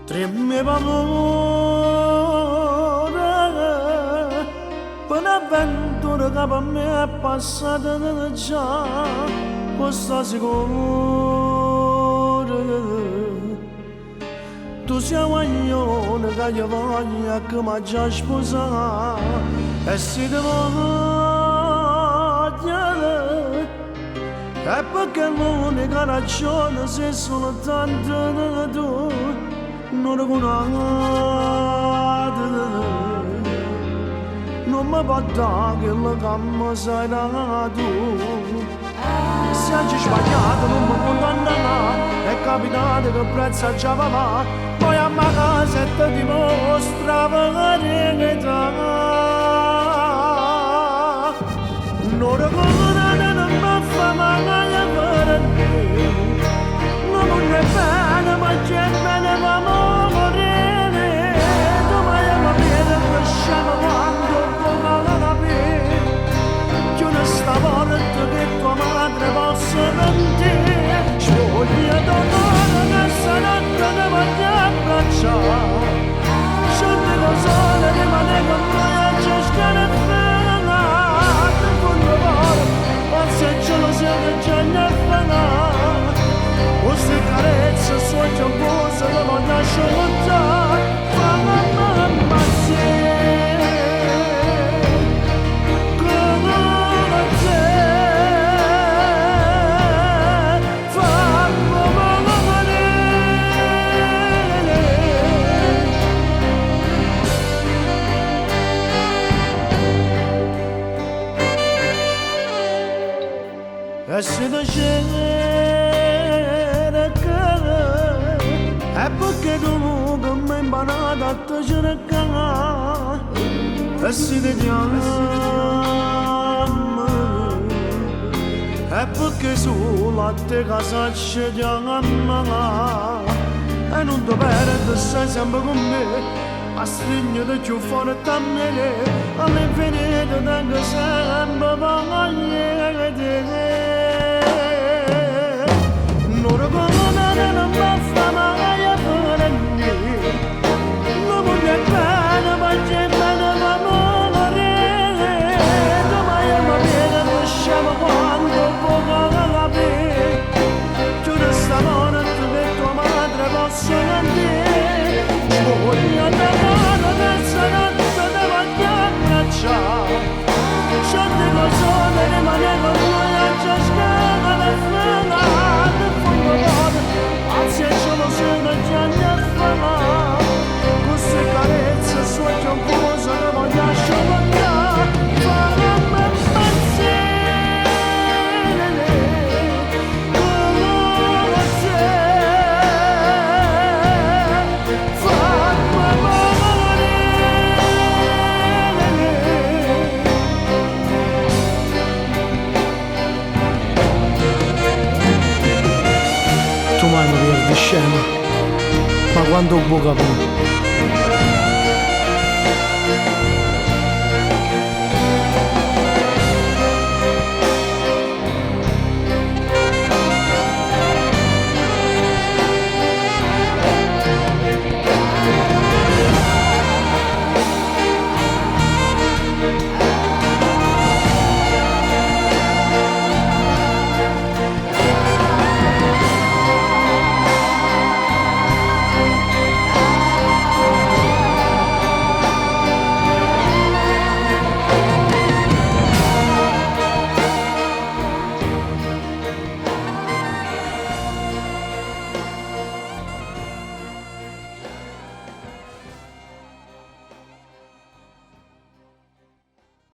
Tremeva amore per un'avventura che per me è passata già, questo sicuro. Tu sei un agnone che io voglio che mi ha già sposato, e se ti voglio è perché l'unica ragione sei soltanto tu, non lo conosco, non mi porta che la gamma sei da tu. Se hai sbagliato non mi condanna, è capitato che prezzo già va, poi a casa e ti dimostra verità. Non lo conosco, non mi fa male per te, non è bene, ma c'è bene per morire. Domani mi viene per scemo quando poco la capire, che non sta morto che tua madre possa mentire. Spoglia d'onore che stanotte ne voglio abbracciare, scende lo sole rimane con noi a cercare fena, con le parole forse ce lo siamo già ne fena. Queste carezze sogno un po' se lo voglio asciugare, fa mamma sì. E se ti cerca è perché tu che mi hai imparato a te cercare. E se ti chiama è perché solo a te casa ci chiama. E non ti perdi, sei sempre con me, a stringere più forte a me, all'infinito tengo sempre voglia di te. Non lo conosco, non mi fa male per me, non voglio bene, ma c'è bene per morire. Domani mi viene per scemo quando poco la capire, che non sta morto che tua madre possa mentire. Voglio andare che stanotte ne voglio abbracciare, scende lo sole rimane con noi a cercare la fena. Anzi, ce lo sono già ne farà, queste carezze sogno un po' se ne voglio asciugare, farmi impazzire, come te, farmi Tu mai mi perdi scema, ma quando buca pure.